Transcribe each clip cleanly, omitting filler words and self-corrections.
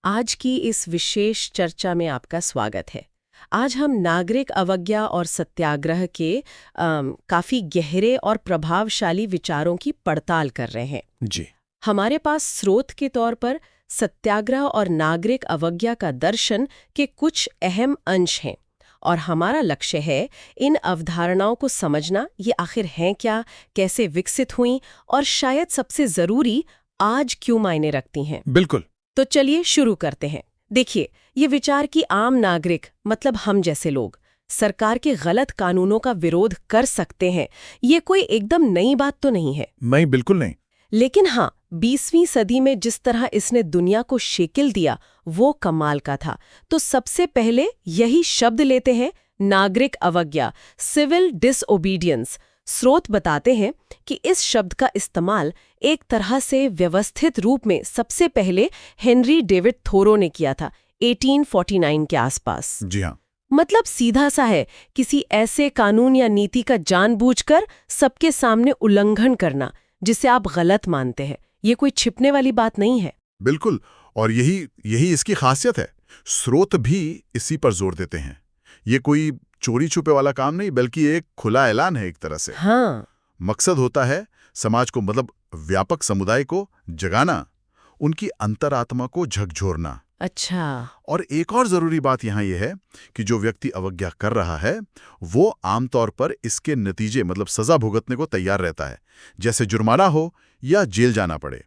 आज की इस विशेष चर्चा में आपका स्वागत है। आज हम नागरिक अवज्ञा और सत्याग्रह के काफी गहरे और प्रभावशाली विचारों की पड़ताल कर रहे हैं। जी। हमारे पास स्रोत के तौर पर सत्याग्रह और नागरिक अवज्ञा का दर्शन के कुछ अहम अंश हैं और हमारा लक्ष्य है इन अवधारणाओं को समझना, ये आखिर हैं क्या, कैसे विकसित हुई और शायद सबसे जरूरी आज क्यों मायने रखती हैं। बिल्कुल। तो चलिए शुरू करते हैं। देखिए, ये विचार कि आम नागरिक मतलब हम जैसे लोग सरकार के गलत कानूनों का विरोध कर सकते हैं, ये कोई एकदम नई बात तो नहीं है। नहीं, बिल्कुल नहीं। लेकिन हाँ, 20वीं सदी में जिस तरह इसने दुनिया को शेकिल दिया वो कमाल का था। तो सबसे पहले यही शब्द लेते हैं, नागरिक अवज्ञा, सिविल डिसओबीडियंस। स्रोत बताते हैं कि इस शब्द का इस्तेमाल एक तरह से व्यवस्थित रूप में सबसे पहले हेनरी डेविड थोरो ने किया था 1849 के आसपास। जी हाँ। मतलब सीधा सा है, किसी ऐसे कानून या नीति का जानबूझकर सबके सामने उल्लंघन करना जिसे आप गलत मानते हैं। ये कोई छिपने वाली बात नहीं है। बिल्कुल। और यही इसकी खासियत है। स्रोत भी इसी पर जोर देते हैं। ये कोई चोरी छुपे वाला काम नहीं, बल्कि एक खुला ऐलान है एक तरह से। हाँ। मकसद होता है समाज को, मतलब व्यापक समुदाय को जगाना, उनकी अंतरात्मा को झकझोरना। अच्छा। और एक और जरूरी बात यहाँ यह है कि जो व्यक्ति अवज्ञा कर रहा है वो आमतौर पर इसके नतीजे, मतलब सजा भुगतने को तैयार रहता है, जैसे जुर्माना हो या जेल जाना पड़े।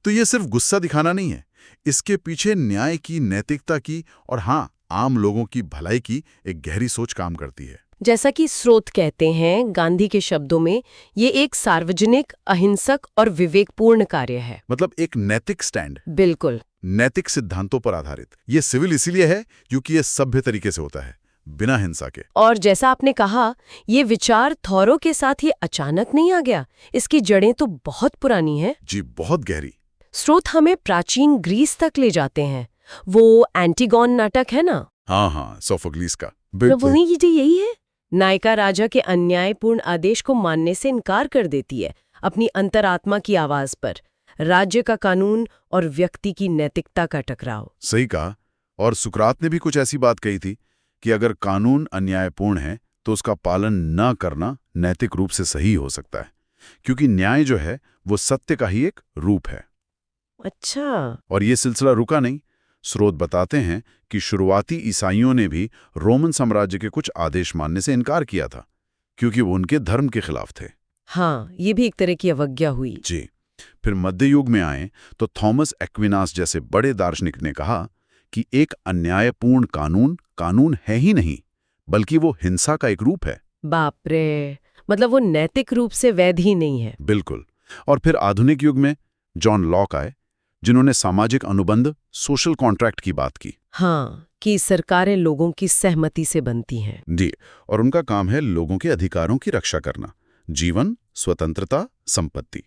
तो ये सिर्फ गुस्सा दिखाना नहीं है, इसके पीछे न्याय की, नैतिकता की और हाँ, आम लोगों की भलाई की एक गहरी सोच काम करती है। जैसा कि स्रोत कहते हैं, गांधी के शब्दों में, ये एक सार्वजनिक, अहिंसक और विवेकपूर्ण कार्य है। मतलब एक नैतिक स्टैंड। बिल्कुल। नैतिक सिद्धांतों पर आधारित। ये सिविल इसीलिए है क्योंकि ये सभ्य तरीके से होता है, बिना हिंसा के। और जैसा आपने कहा, ये विचार थॉरो के साथ ही अचानक नहीं आ गया, इसकी जड़ें तो बहुत पुरानी हैं। जी, बहुत गहरी। स्रोत हमें प्राचीन ग्रीस तक ले जाते हैं। वो एंटीगोन नाटक है ना? हाँ, सोफोक्लिस का। वही यही है। नायिका राजा के अन्यायपूर्ण आदेश को मानने से इनकार कर देती है अपनी अंतरात्मा की आवाज पर। राज्य का कानून और व्यक्ति की नैतिकता का टकराव। सही कहा। और सुकरात ने भी कुछ ऐसी बात कही थी कि अगर कानून अन्यायपूर्ण है तो उसका पालन न करना नैतिक रूप से सही हो सकता है, क्योंकि न्याय जो है वो सत्य का ही एक रूप है। अच्छा। और ये सिलसिला रुका नहीं। स्रोत बताते हैं कि शुरुआती ईसाइयों ने भी रोमन साम्राज्य के कुछ आदेश मानने से इनकार किया था, क्योंकि वो उनके धर्म के खिलाफ थे। हाँ, ये भी एक तरह की अवज्ञा हुई। जी। फिर मध्य युग में आए तो थॉमस एक्विनास जैसे बड़े दार्शनिक ने कहा कि एक अन्यायपूर्ण कानून है ही नहीं, बल्कि वो हिंसा का एक रूप है। बाप रे, मतलब वो नैतिक रूप से वैध ही नहीं है। बिल्कुल। और फिर आधुनिक युग में जॉन लॉक आए, जिन्होंने सामाजिक अनुबंध, सोशल कॉन्ट्रैक्ट की बात की। हाँ, कि सरकारें लोगों की सहमति से बनती हैं। जी। और उनका काम है लोगों के अधिकारों की रक्षा करना, जीवन, स्वतंत्रता, संपत्ति।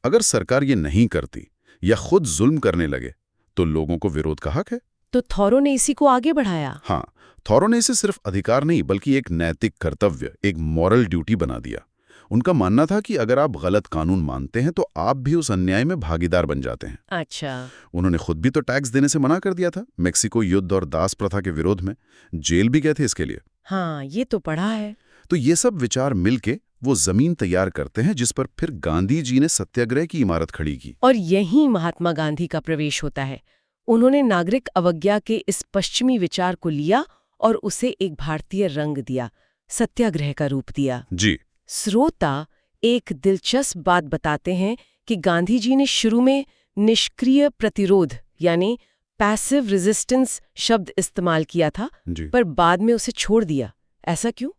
अगर सरकार ये नहीं करती या खुद जुल्म करने लगे तो लोगों को विरोध का हक है। तो थॉरो ने इसी को आगे बढ़ाया। हाँ, थॉरो ने इसे सिर्फ अधिकार नहीं बल्कि एक नैतिक कर्तव्य, एक मॉरल ड्यूटी बना दिया। उनका मानना था कि अगर आप गलत कानून मानते हैं तो आप भी उस अन्याय में भागीदार बन जाते हैं। अच्छा। उन्होंने खुद भी तो टैक्स देने से मना कर दिया था। मेक्सिको युद्ध और दास प्रथा के विरोध में जेल भी गए थे इसके लिए। हाँ, ये तो पढ़ा है। तो ये सब विचार मिलके वो जमीन तैयार करते हैं जिस पर फिर गांधी जी ने सत्याग्रह की इमारत खड़ी की। और यहीं महात्मा गांधी का प्रवेश होता है। उन्होंने नागरिक अवज्ञा के इस पश्चिमी विचार को लिया और उसे एक भारतीय रंग दिया, सत्याग्रह का रूप दिया। जी। श्रोता एक दिलचस्प बात बताते हैं कि गांधी जी ने शुरू में निष्क्रिय प्रतिरोध यानी पैसिव रेजिस्टेंस शब्द इस्तेमाल किया था, पर बाद में उसे छोड़ दिया। ऐसा क्यों?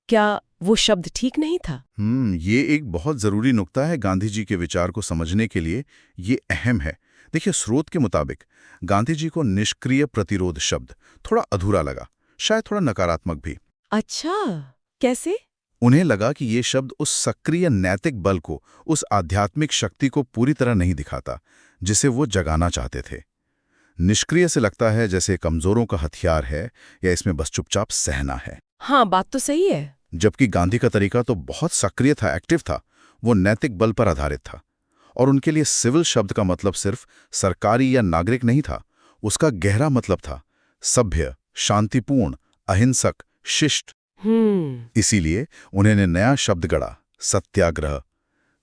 क्या वो शब्द ठीक नहीं था? ये एक बहुत जरूरी नुक्ता है गांधी जी के विचार को समझने के लिए। ये अहम है। देखिए, स्रोत के मुताबिक गांधी जी को निष्क्रिय प्रतिरोध शब्द थोड़ा अधूरा लगा, शायद थोड़ा नकारात्मक भी। अच्छा, कैसे? उन्हें लगा कि ये शब्द उस सक्रिय नैतिक बल को, उस आध्यात्मिक शक्ति को पूरी तरह नहीं दिखाता जिसे वो जगाना चाहते थे। निष्क्रिय से लगता है जैसे कमजोरों का हथियार है या इसमें बस चुपचाप सहना है। हाँ, बात तो सही है। जबकि गांधी का तरीका तो बहुत सक्रिय था, एक्टिव था। वो नैतिक बल पर आधारित था। और उनके लिए सिविल शब्द का मतलब सिर्फ सरकारी या नागरिक नहीं था, उसका गहरा मतलब था सभ्य, शांतिपूर्ण, अहिंसक, शिष्ट। इसीलिए उन्होंने नया शब्द गढ़ा, सत्याग्रह।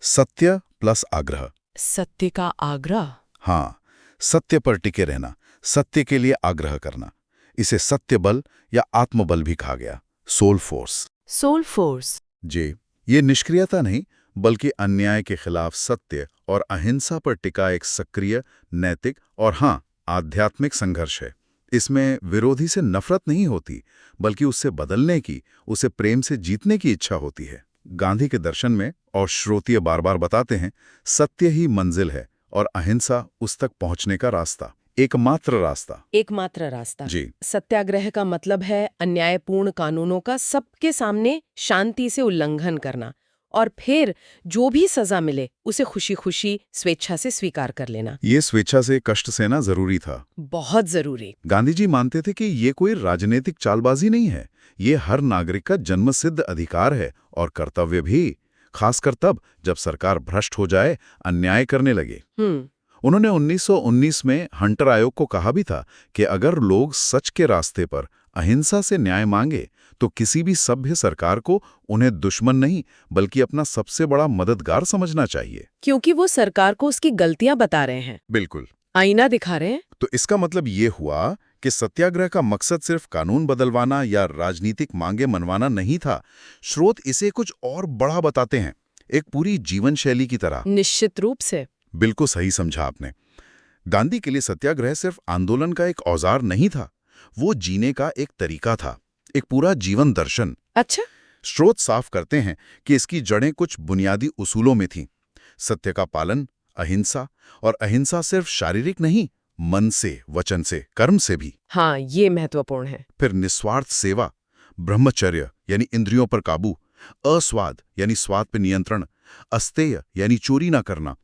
सत्य प्लस आग्रह। सत्य का आग्रह। हाँ, सत्य पर टिके रहना, सत्य के लिए आग्रह करना। इसे सत्य बल या आत्मबल भी कहा गया, सोल फोर्स। Soul force. जी, ये निष्क्रियता नहीं, बल्कि अन्याय के खिलाफ सत्य और अहिंसा पर टिका एक सक्रिय, नैतिक और हाँ, आध्यात्मिक संघर्ष है। इसमें विरोधी से नफरत नहीं होती, बल्कि उससे बदलने की, उसे प्रेम से जीतने की इच्छा होती है। गांधी के दर्शन में, और श्रोतीय बार बार बताते हैं, सत्य ही मंजिल है और अहिंसा उस तक पहुंचने का रास्ता, एकमात्र रास्ता। एकमात्र रास्ता। जी। सत्याग्रह का मतलब है अन्यायपूर्ण कानूनों का सबके सामने शांति से उल्लंघन करना, और फिर जो भी सजा मिले उसे खुशी खुशी स्वेच्छा से स्वीकार कर लेना। ये स्वेच्छा से कष्ट सहना जरूरी था, बहुत जरूरी। गांधी जी मानते थे कि ये कोई राजनीतिक चालबाजी नहीं है, ये हर नागरिक का जन्मसिद्ध अधिकार है और कर्तव्य भी, खासकर तब जब सरकार भ्रष्ट हो जाए, अन्याय करने लगे। उन्होंने 1919 में हंटर आयोग को कहा भी था कि अगर लोग सच के रास्ते पर अहिंसा से न्याय मांगे तो किसी भी सभ्य सरकार को उन्हें दुश्मन नहीं बल्कि अपना सबसे बड़ा मददगार समझना चाहिए, क्योंकि वो सरकार को उसकी गलतियां बता रहे हैं। बिल्कुल, आईना दिखा रहे हैं। तो इसका मतलब ये हुआ कि सत्याग्रह का मकसद सिर्फ कानून बदलवाना या राजनीतिक मांगे मनवाना नहीं था। स्रोत इसे कुछ और बड़ा बताते हैं, एक पूरी जीवन शैली की तरह। निश्चित रूप से। बिल्कुल सही समझा आपने। गांधी के लिए सत्याग्रह सिर्फ आंदोलन का एक औजार नहीं था, वो जीने का एक तरीका था, एक पूरा जीवन दर्शन। अच्छा। स्रोत साफ करते हैं कि इसकी जड़ें कुछ बुनियादी उसूलों में थीं। सत्य का पालन, अहिंसा, और अहिंसा सिर्फ शारीरिक नहीं, मन से, वचन से, कर्म से भी। हाँ, ये महत्वपूर्ण है। फिर निस्वार्थ सेवा, ब्रह्मचर्य यानी इंद्रियों पर काबू, अस्वाद यानी स्वाद पर नियंत्रण, अस्तेय यानी चोरी ना करना,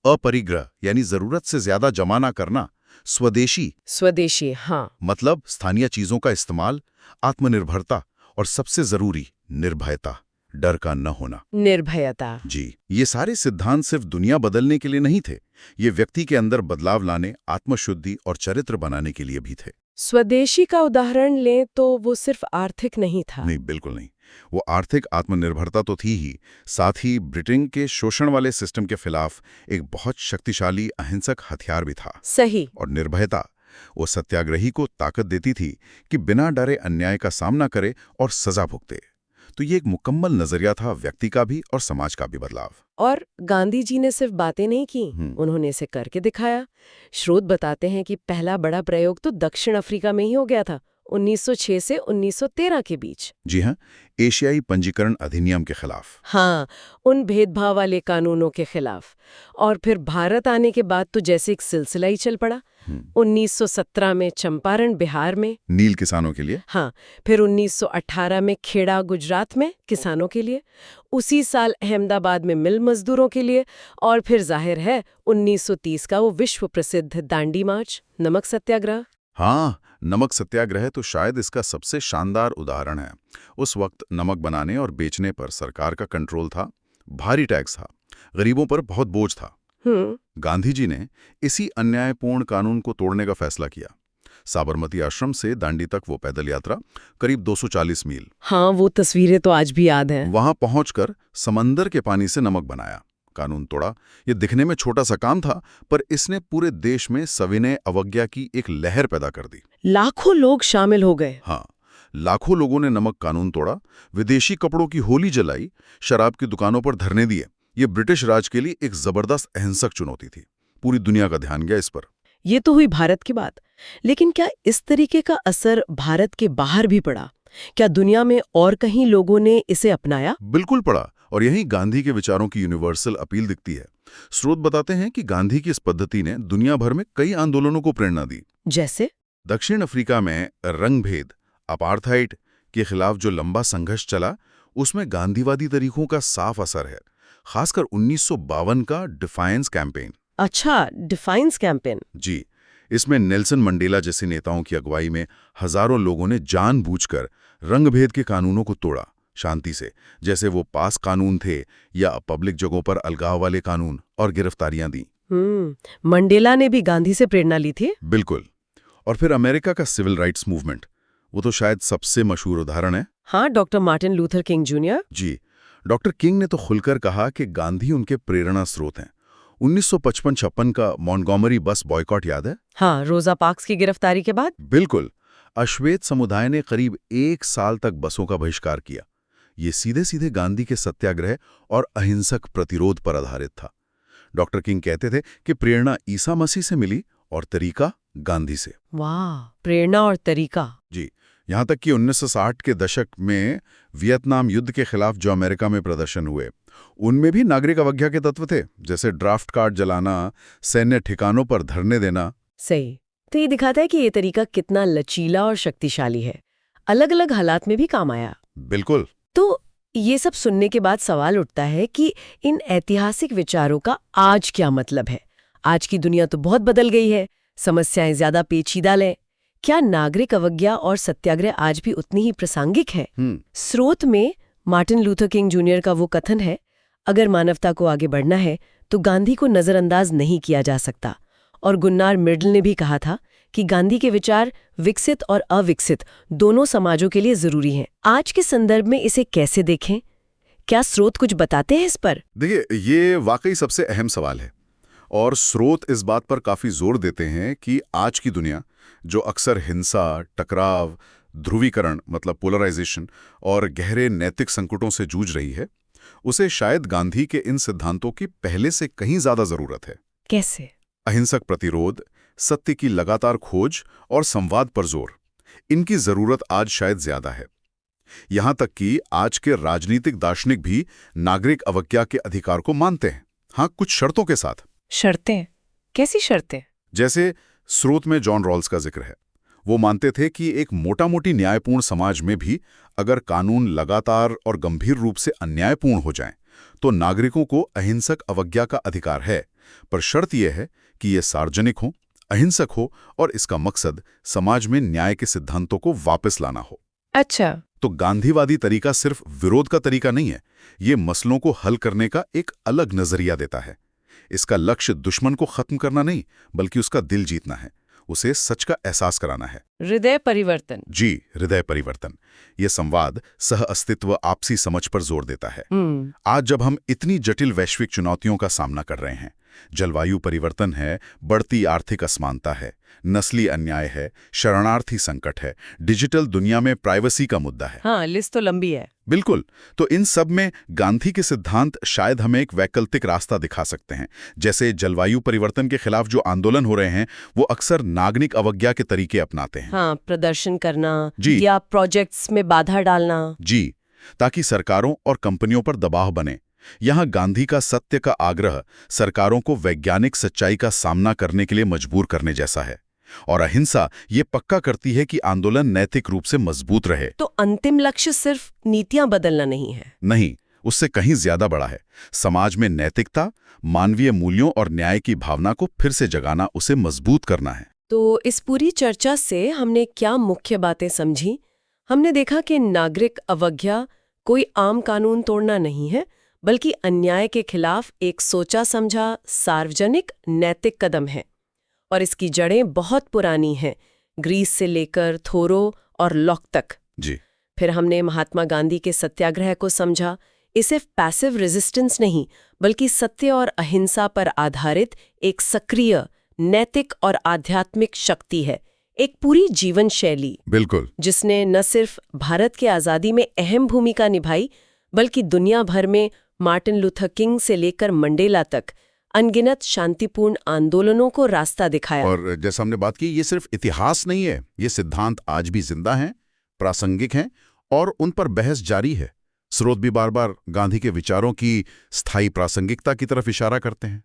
अपरिग्रह यानी जरूरत से ज्यादा जमा ना करना, स्वदेशी हाँ, मतलब स्थानीय चीजों का इस्तेमाल, आत्मनिर्भरता, और सबसे जरूरी निर्भयता, डर का न होना। निर्भयता। जी, ये सारे सिद्धांत सिर्फ दुनिया बदलने के लिए नहीं थे, ये व्यक्ति के अंदर बदलाव लाने, आत्मशुद्धि और चरित्र बनाने के लिए भी थे। स्वदेशी का उदाहरण लें तो वो सिर्फ आर्थिक नहीं था। नहीं, बिल्कुल नहीं। वो आर्थिक आत्मनिर्भरता तो थी ही, साथ ही ब्रिटेन के शोषण वाले सिस्टम के खिलाफ एक बहुत शक्तिशाली अहिंसक हथियार भी था। सही। और निर्भयता, वो सत्याग्रही को ताकत देती थी कि बिना डरे अन्याय का सामना करे और सजा भुगते। तो ये एक मुकम्मल नजरिया था, व्यक्ति का भी और समाज का भी बदलाव। और गांधी जी ने सिर्फ बातें नहीं की, उन्होंने इसे करके दिखाया। स्रोत बताते हैं कि पहला बड़ा प्रयोग तो दक्षिण अफ्रीका में ही हो गया था, 1906 से 1913 के बीच। जी हाँ, एशियाई पंजीकरण अधिनियम के खिलाफ। हाँ, उन भेदभाव वाले कानूनों के खिलाफ। और फिर भारत आने के बाद तो जैसे एक सिलसिला ही चल पड़ा। 1917 में चंपारण बिहार में नील किसानों के लिए। हाँ, फिर 1918 में खेड़ा गुजरात में किसानों के लिए, उसी साल अहमदाबाद में मिल मजदूरों के लिए, और फिर जाहिर है 1930 का वो विश्व प्रसिद्ध दांडी मार्च, नमक सत्याग्रह। हाँ, नमक सत्याग्रह तो शायद इसका सबसे शानदार उदाहरण है। उस वक्त नमक बनाने और बेचने पर सरकार का कंट्रोल था, भारी टैक्स था, गरीबों पर बहुत बोझ था। गांधी जी ने इसी अन्यायपूर्ण कानून को तोड़ने का फैसला किया। साबरमती आश्रम से दांडी तक वो पैदल यात्रा, करीब 240 मील। हाँ, वो तस्वीरें तो आज भी याद हैं। वहां पहुंचकर समंदर के पानी से नमक बनाया, कानून तोड़ा। ये दिखने में छोटा सा काम था, पर इसने पूरे देश में सविनय अवज्ञा की एक लहर पैदा कर दी। लाखों लोग शामिल हो गए। हाँ, लाखों लोगों ने नमक कानून तोड़ा, विदेशी कपड़ों की होली जलाई, शराब की दुकानों पर धरने दिए। ये ब्रिटिश राज के लिए एक जबरदस्त अहिंसक चुनौती थी। पूरी दुनिया का ध्यान गया इस पर। ये तो हुई भारत की बात, लेकिन क्या इस तरीके का असर भारत के बाहर भी पड़ा? क्या दुनिया में और कहीं लोगों ने इसे अपनाया? बिल्कुल पड़ा, और यही गांधी के विचारों की यूनिवर्सल अपील दिखती है। स्रोत बताते हैं कि गांधी की इस पद्धति ने दुनिया भर में कई आंदोलनों को प्रेरणा दी। जैसे दक्षिण अफ्रीका में रंगभेद, अपार्थाइड के खिलाफ जो लंबा संघर्ष चला, उसमें गांधीवादी तरीकों का साफ असर है, खासकर 1952 का डिफायंस कैंपेन। अच्छा, डिफायंस कैंपेन। जी, इसमें नेल्सन मंडेला जैसे नेताओं की अगुवाई में हजारों लोगों ने जानबूझकर रंगभेद के कानूनों को तोड़ा, शांति से, जैसे वो पास कानून थे या पब्लिक जगहों पर अलगाव वाले कानून, और गिरफ्तारियां दी। मंडेला ने भी गांधी से प्रेरणा ली थी। बिल्कुल। और फिर अमेरिका का सिविल राइट्स मूवमेंट, वो तो शायद सबसे मशहूर उदाहरण है। हाँ, doctor Martin Luther King junior. जी, डॉक्टर किंग ने तो खुलकर कहा कि गांधी उनके प्रेरणा स्रोत हैं। 1955-56 का मॉन्टगोमरी बस बॉयकॉट याद है? हाँ, रोजा पार्क्स की गिरफ्तारी के बाद। बिल्कुल। अश्वेत समुदाय ने करीब 1 साल तक बसों का बहिष्कार किया। ये सीधे सीधे गांधी के सत्याग्रह और अहिंसक प्रतिरोध पर आधारित था। डॉक्टर किंग कहते थे कि प्रेरणा ईसा मसीह से मिली और तरीका गांधी से। वाह, प्रेरणा और तरीका। जी, यहाँ तक कि 1960 के दशक में वियतनाम युद्ध के खिलाफ जो अमेरिका में प्रदर्शन हुए, उनमें भी नागरिक अवज्ञा के तत्व थे, जैसे ड्राफ्ट कार्ड जलाना, सैन्य ठिकानों पर धरने देना। सही। तो ये दिखाता है कि ये तरीका कितना लचीला और शक्तिशाली है, अलग अलग हालात में भी काम आया। बिल्कुल। तो ये सब सुनने के बाद सवाल उठता है कि इन ऐतिहासिक विचारों का आज क्या मतलब है। आज की दुनिया तो बहुत बदल गई है, समस्याएं ज्यादा पेचीदा लें। क्या नागरिक अवज्ञा और सत्याग्रह आज भी उतनी ही प्रासंगिक है? स्रोत में मार्टिन लूथर किंग जूनियर का वो कथन है, अगर मानवता को आगे बढ़ना है तो गांधी को नजरअंदाज नहीं किया जा सकता। और गुन्नार मिर्डल ने भी कहा था कि गांधी के विचार विकसित और अविकसित दोनों समाजों के लिए जरूरी हैं। आज के संदर्भ में इसे कैसे देखें? क्या स्रोत कुछ बताते हैं इस पर? देखिए, ये वाकई सबसे अहम सवाल है और स्रोत इस बात पर काफी जोर देते हैं कि आज की दुनिया, जो अक्सर हिंसा, टकराव, ध्रुवीकरण मतलब पोलराइजेशन और गहरे नैतिक संकटों से जूझ रही है, उसे शायद गांधी के इन सिद्धांतों की पहले से कहीं ज्यादा जरूरत है। कैसे? अहिंसक प्रतिरोध, सत्य की लगातार खोज और संवाद पर जोर, इनकी जरूरत आज शायद ज्यादा है। यहां तक कि आज के राजनीतिक दार्शनिक भी नागरिक अवज्ञा के अधिकार को मानते हैं, हाँ, कुछ शर्तों के साथ। शर्तें? कैसी शर्तें? जैसे स्रोत में जॉन रॉल्स का जिक्र है। वो मानते थे कि एक मोटा-मोटी न्यायपूर्ण समाज में भी अगर कानून लगातार और गंभीर रूप से अन्यायपूर्ण हो जाएं, तो नागरिकों को अहिंसक अवज्ञा का अधिकार है, पर शर्त यह है कि ये सार्वजनिक हो, अहिंसक हो और इसका मकसद समाज में न्याय के सिद्धांतों को वापस लाना हो। अच्छा। तो गांधीवादी तरीका सिर्फ विरोध का तरीका नहीं है, ये मसलों को हल करने का एक अलग नजरिया देता है। इसका लक्ष्य दुश्मन को खत्म करना नहीं, बल्कि उसका दिल जीतना है, उसे सच का एहसास कराना है। हृदय परिवर्तन। जी, हृदय परिवर्तन। ये संवाद, सह अस्तित्व, आपसी समझ पर जोर देता है। आज जब हम इतनी जटिल वैश्विक चुनौतियों का सामना कर रहे हैं, जलवायु परिवर्तन है, बढ़ती आर्थिक असमानता है, नस्ली अन्याय है, शरणार्थी संकट है, डिजिटल दुनिया में प्राइवेसी का मुद्दा है। हाँ, लिस्ट तो लंबी है। बिल्कुल। तो इन सब में गांधी के सिद्धांत शायद हमें एक वैकल्पिक रास्ता दिखा सकते हैं। जैसे जलवायु परिवर्तन के खिलाफ जो आंदोलन हो रहे हैं, वो अक्सर नागरिक अवज्ञा के तरीके अपनाते हैं। हाँ, प्रदर्शन करना जी, या प्रोजेक्ट्स में बाधा डालना। जी, ताकि सरकारों और कंपनियों पर दबाव बने। यहाँ गांधी का सत्य का आग्रह सरकारों को वैज्ञानिक सच्चाई का सामना करने के लिए मजबूर करने जैसा है, और अहिंसा ये पक्का करती है कि आंदोलन नैतिक रूप से मजबूत रहे। तो अंतिम लक्ष्य सिर्फ नीतियां बदलना नहीं है। नहीं, उससे कहीं ज्यादा बड़ा है। समाज में नैतिकता, मानवीय मूल्यों और न्याय की भावना को फिर से जगाना, उसे मजबूत करना है। तो इस पूरी चर्चा से हमने क्या मुख्य बातें समझी? हमने देखा कि नागरिक अवज्ञा कोई आम कानून तोड़ना नहीं है, बल्कि अन्याय के खिलाफ एक सोचा समझा सार्वजनिक नैतिक कदम है, और इसकी जड़ें बहुत पुरानी हैं, ग्रीस से लेकर थोरो और लॉक तक। जी। फिर हमने महात्मा गांधी के सत्याग्रह को समझा। ये सिर्फ पैसिव रेजिस्टेंस नहीं, बल्कि सत्य और अहिंसा पर आधारित एक सक्रिय, नैतिक और आध्यात्मिक शक्ति है, एक पूरी जीवन शैली। बिल्कुल। जिसने न सिर्फ भारत की आज़ादी में अहम भूमिका निभाई, बल्कि दुनिया भर में मार्टिन लूथर किंग से लेकर मंडेला तक अनगिनत शांतिपूर्ण आंदोलनों को रास्ता दिखाया। और जैसा हमने बात की, ये सिर्फ इतिहास नहीं है, ये सिद्धांत आज भी जिंदा हैं, प्रासंगिक हैं और उन पर बहस जारी है। स्रोत भी बार बार गांधी के विचारों की स्थायी प्रासंगिकता की तरफ इशारा करते हैं।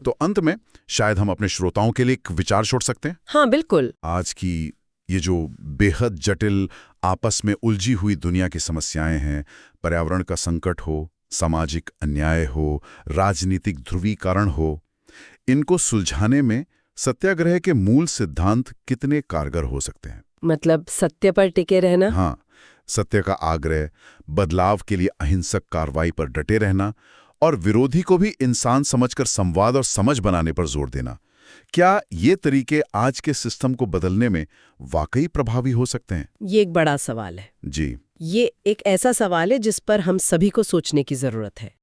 तो अंत में शायद हम अपने श्रोताओं के लिए एक विचार छोड़ सकते हैं। हाँ, बिल्कुल। आज की ये जो बेहद जटिल, आपस में उलझी हुई दुनिया की समस्याएं हैं, पर्यावरण का संकट हो, सामाजिक अन्याय हो, राजनीतिक ध्रुवीकरण हो, इनको सुलझाने में सत्याग्रह के मूल सिद्धांत कितने कारगर हो सकते हैं? मतलब सत्य पर टिके रहना। हाँ, सत्य का आग्रह, बदलाव के लिए अहिंसक कार्रवाई पर डटे रहना और विरोधी को भी इंसान समझकर संवाद और समझ बनाने पर जोर देना। क्या ये तरीके आज के सिस्टम को बदलने में वाकई प्रभावी हो सकते हैं? ये एक बड़ा सवाल है। जी। ये एक ऐसा सवाल है जिस पर हम सभी को सोचने की जरूरत है।